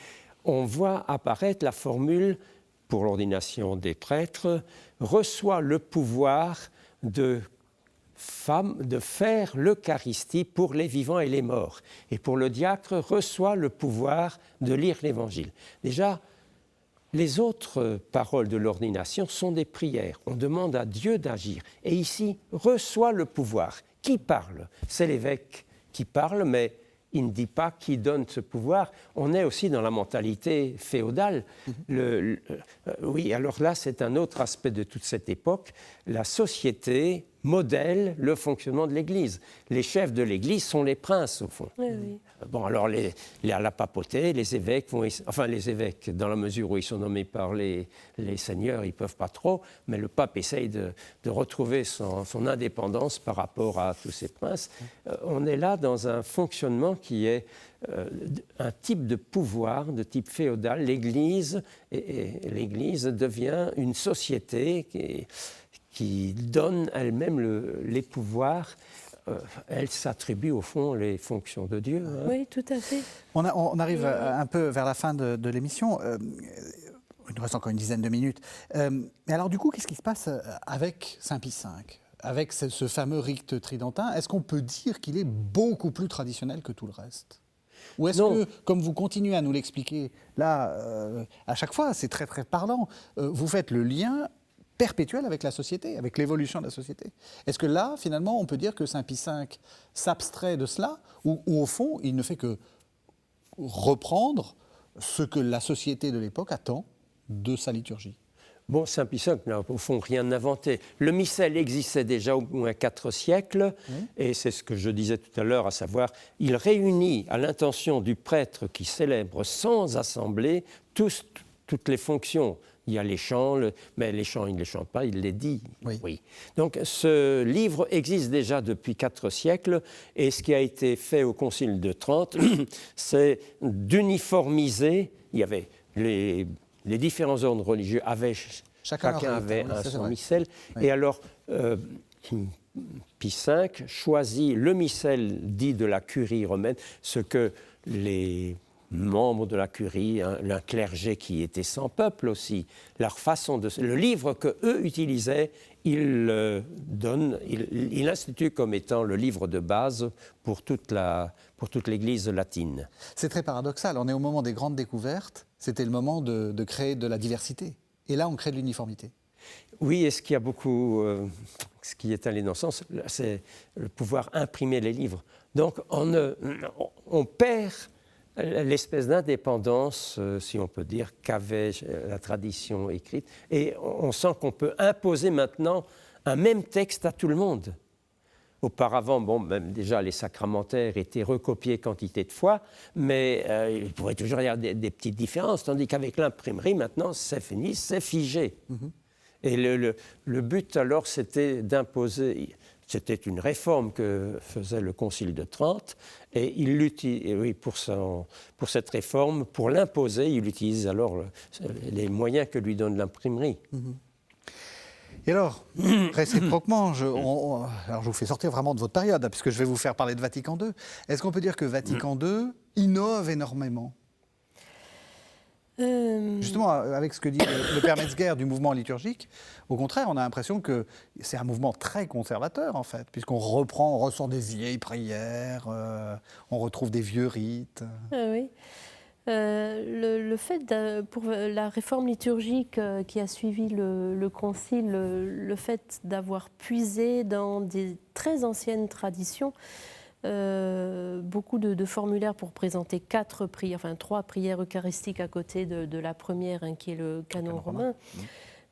on voit apparaître la formule pour l'ordination des prêtres, reçoit le pouvoir de faire l'Eucharistie pour les vivants et les morts. Et pour le diacre, reçoit le pouvoir de lire l'Évangile. Déjà, les autres paroles de l'ordination sont des prières. On demande à Dieu d'agir. Et ici, reçoit le pouvoir. Qui parle? C'est l'évêque qui parle, mais il ne dit pas qui donne ce pouvoir. On est aussi dans la mentalité féodale. Oui, alors là, c'est un autre aspect de toute cette époque. La société modèle le fonctionnement de l'Église. Les chefs de l'Église sont les princes, au fond. Oui. Bon, alors, à la papauté, les évêques les évêques, dans la mesure où ils sont nommés par les seigneurs, ils ne peuvent pas trop, mais le pape essaye de retrouver son indépendance par rapport à tous ces princes. On est là dans un fonctionnement qui est un type de pouvoir, de type féodal. L'Église devient une société qui donne elle-même les pouvoirs. Elle s'attribue au fond les fonctions de Dieu. Hein. Oui, tout à fait. On arrive un peu vers la fin de l'émission. Il nous reste encore une dizaine de minutes. Mais alors du coup, qu'est-ce qui se passe avec Saint Pie V, avec ce fameux rite tridentin? Est-ce qu'on peut dire qu'il est beaucoup plus traditionnel que tout le reste? Ou est-ce que, comme vous continuez à nous l'expliquer, là, à chaque fois, c'est très très parlant, vous faites le lien perpétuel avec la société, avec l'évolution de la société. Est-ce que là, finalement, on peut dire que Saint Pie V s'abstrait de cela, ou au fond, il ne fait que reprendre ce que la société de l'époque attend de sa liturgie? Bon, Saint Pie V n'a au fond rien inventé. Le missel existait déjà au moins 4 siècles, et c'est ce que je disais tout à l'heure, à savoir, il réunit à l'intention du prêtre qui célèbre sans assemblée toutes les fonctions. Il y a les chants, mais les chants, il ne les chante pas, il les dit. Oui. Donc ce livre existe déjà depuis 4 siècles, et ce qui a été fait au Concile de Trente, c'est d'uniformiser. Il y avait les différents ordres religieux chacun avait son missel. Oui. Et alors, Pie V choisit le missel dit de la curie romaine, ce que les membres de la curie, un clergé qui était sans peuple aussi, leur façon de... Le livre qu'eux utilisaient, il institue comme étant le livre de base pour toute l'Église latine. C'est très paradoxal, on est au moment des grandes découvertes, c'était le moment de créer de la diversité. Et là, on crée de l'uniformité. Oui, et ce qui est allé dans ce sens, c'est le pouvoir imprimer les livres. Donc, on perd l'espèce d'indépendance, si on peut dire, qu'avait la tradition écrite. Et on sent qu'on peut imposer maintenant un même texte à tout le monde. Auparavant, même déjà les sacramentaires étaient recopiés quantité de fois, mais il pourrait toujours y avoir des petites différences, tandis qu'avec l'imprimerie, maintenant, c'est fini, c'est figé. Et le but alors, c'était d'imposer, c'était une réforme que faisait le Concile de Trente, et pour cette réforme, pour l'imposer, il utilise alors les moyens que lui donne l'imprimerie. Et alors, réciproquement, alors je vous fais sortir vraiment de votre période, hein, puisque je vais vous faire parler de Vatican II. Est-ce qu'on peut dire que Vatican II innove énormément ? Justement, avec ce que dit le père Metzger du mouvement liturgique, au contraire, on a l'impression que c'est un mouvement très conservateur, en fait, puisqu'on on ressort des vieilles prières, on retrouve des vieux rites. Ah oui. Le fait, pour la réforme liturgique qui a suivi le Concile, le fait d'avoir puisé dans des très anciennes traditions, beaucoup de formulaires pour présenter 3 prières eucharistiques à côté de la première, hein, qui est le canon romain.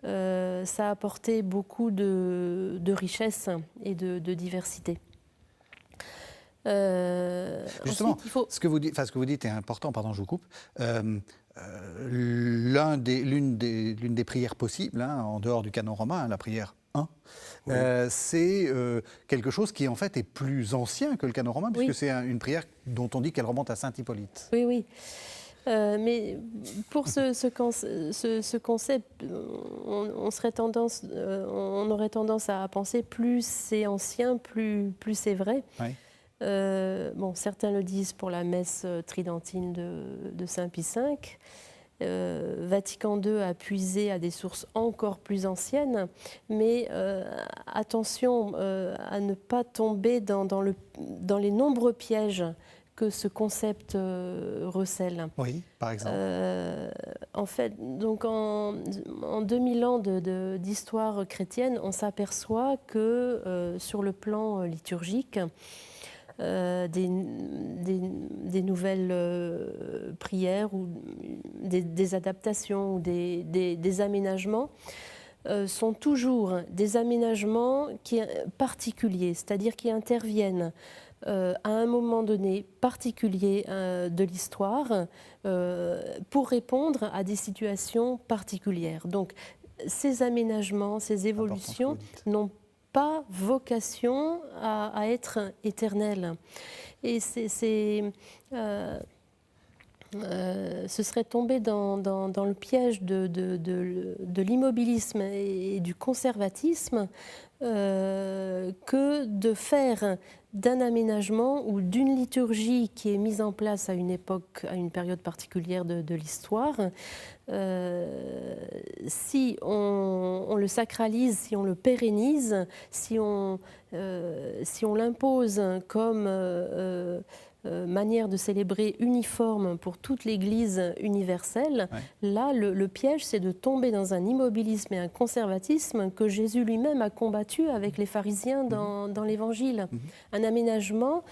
Ça a apporté beaucoup de richesse et de diversité. Justement, ensuite, ce que vous dites est important, pardon, je vous coupe. L'une des prières possibles, hein, en dehors du canon romain, hein, la prière 1, oui. C'est quelque chose qui en fait est plus ancien que le canon romain, puisque c'est une prière dont on dit qu'elle remonte à saint Hippolyte. Oui, oui. Mais pour ce concept, on aurait tendance à penser plus c'est ancien, plus c'est vrai. Oui. Certains le disent pour la messe tridentine de Saint Pie V. Vatican II a puisé à des sources encore plus anciennes, mais attention à ne pas tomber dans les nombreux pièges que ce concept recèle. Oui, par exemple. En fait, donc en 2000 ans d'histoire chrétienne, on s'aperçoit que sur le plan liturgique, des nouvelles prières ou des adaptations ou des aménagements sont toujours des aménagements particuliers, c'est-à-dire qui interviennent à un moment donné particulier de l'histoire pour répondre à des situations particulières. Donc ces aménagements, ces évolutions n'ont pas vocation à être éternelle. Et ce serait tomber dans le piège de l'immobilisme et du conservatisme que de faire d'un aménagement ou d'une liturgie qui est mise en place à une époque, à une période particulière de l'histoire, si on le sacralise, si on le pérennise, si on l'impose comme manière de célébrer uniforme pour toute l'Église universelle, là, le piège, c'est de tomber dans un immobilisme et un conservatisme que Jésus lui-même a combattu avec les pharisiens dans l'Évangile. Un aménagement,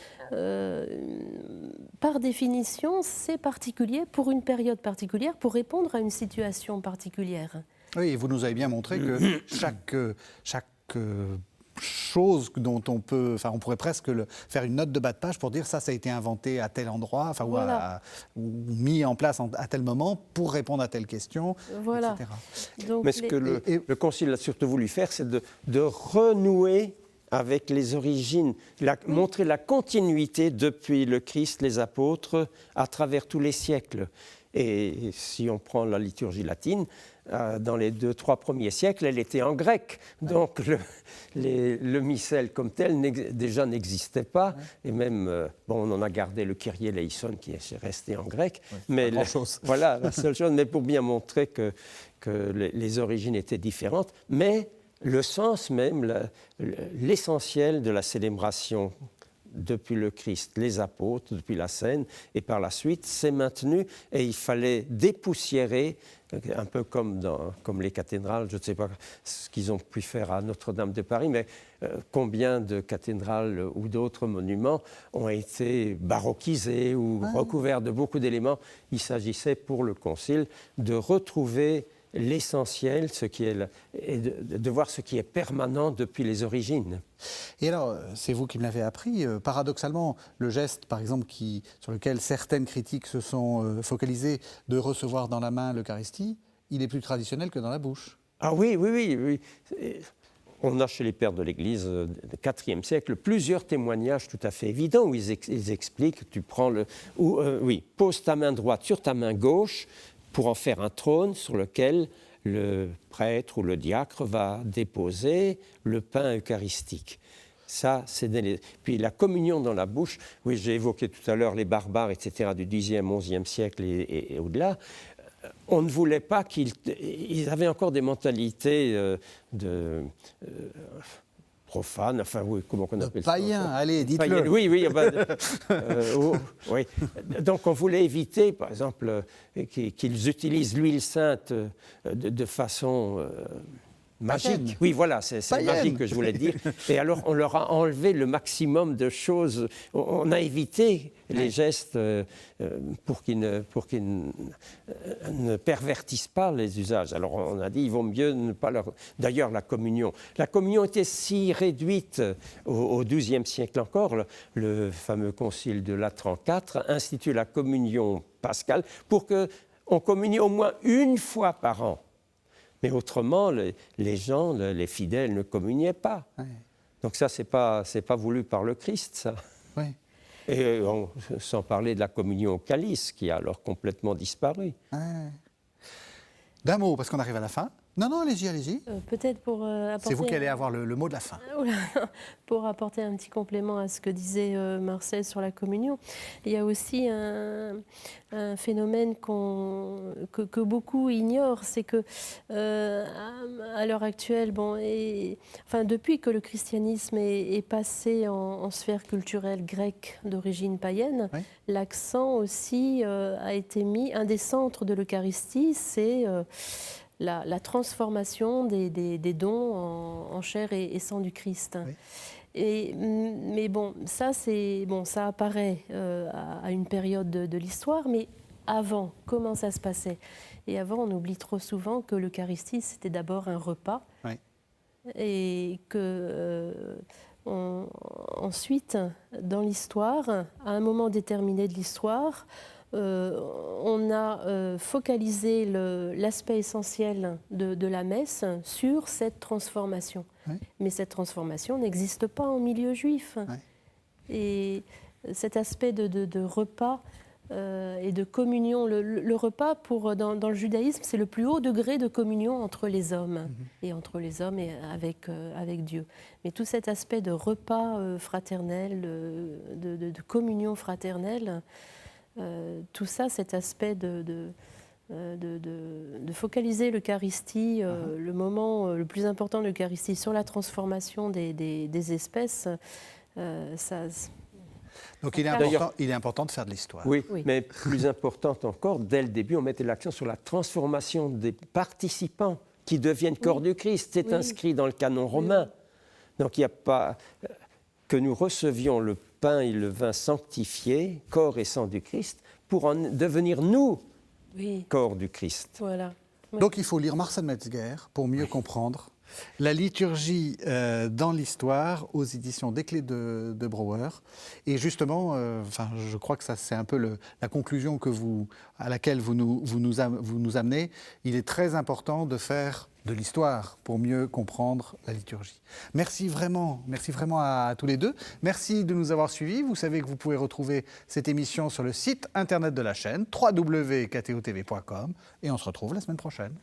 par définition, c'est particulier pour une période particulière, pour répondre à une situation particulière. Oui, et vous nous avez bien montré que chaque chose dont on pourrait presque faire une note de bas de page pour dire ça a été inventé à tel endroit, voilà. ou mis en place à tel moment pour répondre à telle question, voilà. etc. Donc, mais ce que le Concile a surtout voulu faire, c'est de renouer avec les origines, montrer la continuité depuis le Christ, les apôtres, à travers tous les siècles. Et si on prend la liturgie latine, dans les 2-3 premiers siècles, elle était en grec. Donc le missel comme tel déjà n'existait pas. Et même, on en a gardé le Kyrie eleison qui est resté en grec. Mais voilà, la seule chose, mais pour bien montrer que les origines étaient différentes. Mais le sens même, l'essentiel de la célébration depuis le Christ, les apôtres, depuis la scène, et par la suite, c'est maintenu, et il fallait dépoussiérer, un peu comme les cathédrales, je ne sais pas ce qu'ils ont pu faire à Notre-Dame de Paris, mais combien de cathédrales ou d'autres monuments ont été baroquisés ou recouverts de beaucoup d'éléments. Il s'agissait pour le Concile de retrouver l'essentiel, et de voir ce qui est permanent depuis les origines. Et alors, c'est vous qui me l'avez appris, paradoxalement, le geste, par exemple, sur lequel certaines critiques se sont focalisées, de recevoir dans la main l'Eucharistie, il est plus traditionnel que dans la bouche. Ah oui, oui, oui, oui. On a chez les pères de l'Église du IVe siècle plusieurs témoignages tout à fait évidents où ils expliquent, tu prends pose ta main droite sur ta main gauche pour en faire un trône sur lequel le prêtre ou le diacre va déposer le pain eucharistique. Ça, Puis la communion dans la bouche, oui, j'ai évoqué tout à l'heure les barbares, etc., du Xe, XIe siècle et au-delà. On ne voulait pas ils avaient encore des mentalités profanes, enfin oui, comment on appelle ça? Païens, allez, dites-le. Oui, oui, oui. Donc on voulait éviter, par exemple, qu'ils utilisent l'huile sainte de façon magique. Païenne. Oui, voilà, c'est magique que je voulais dire. Et alors on leur a enlevé le maximum de choses. On a évité les gestes pour qu'ils ne pervertissent pas les usages. Alors on a dit il vaut mieux ne pas leur... D'ailleurs la communion était si réduite au XIIe siècle encore. Le fameux concile de Latran IV institue la communion pascale pour qu'on communie au moins une fois par an. Mais autrement, les gens, les fidèles ne communiaient pas. Ouais. Donc ça, c'est pas voulu par le Christ, ça. Oui. Et sans parler de la communion au calice, qui a alors complètement disparu. Ouais. D'un mot, parce qu'on arrive à la fin. Non, allez-y, allez-y. Peut-être pour apporter... C'est vous qui allez avoir le mot de la fin. Pour apporter un petit complément à ce que disait Marcel sur la communion, il y a aussi un phénomène que beaucoup ignorent, c'est que à l'heure actuelle, depuis que le christianisme est passé en sphère culturelle grecque d'origine païenne, oui. L'accent aussi a été mis, un des centres de l'Eucharistie, c'est... La transformation des dons en chair et sang du Christ. Oui. Mais ça apparaît à une période de l'histoire, mais avant, comment ça se passait? Et avant, on oublie trop souvent que l'Eucharistie, c'était d'abord un repas, oui. Et que ensuite, dans l'histoire, à un moment déterminé de l'histoire, on a focalisé l'aspect essentiel de la messe sur cette transformation. Oui. Mais cette transformation n'existe pas en milieu juif. Oui. Et cet aspect de repas et de communion, le repas, dans le judaïsme, c'est le plus haut degré de communion entre les hommes, et entre les hommes et avec Dieu. Mais tout cet aspect de repas fraternel, de communion fraternelle, tout ça, cet aspect de focaliser l'Eucharistie, le moment le plus important de l'Eucharistie, sur la transformation des espèces, ça... Donc il est important de faire de l'histoire. Oui, mais plus important encore, dès le début, on mettait l'accent sur la transformation des participants qui deviennent corps du Christ. C'est inscrit dans le canon romain. Donc il n'y a pas... que nous recevions le pain et le vin sanctifiés, corps et sang du Christ, pour en devenir, nous, corps du Christ. Voilà. Donc il faut lire Marcel Metzger pour mieux comprendre la liturgie dans l'histoire aux éditions des Clés de Brouwer. Et justement, je crois que ça, c'est un peu la conclusion à laquelle vous nous amenez. Il est très important de faire de l'histoire pour mieux comprendre la liturgie. Merci vraiment à tous les deux. Merci de nous avoir suivis. Vous savez que vous pouvez retrouver cette émission sur le site internet de la chaîne www.ktotv.com et on se retrouve la semaine prochaine.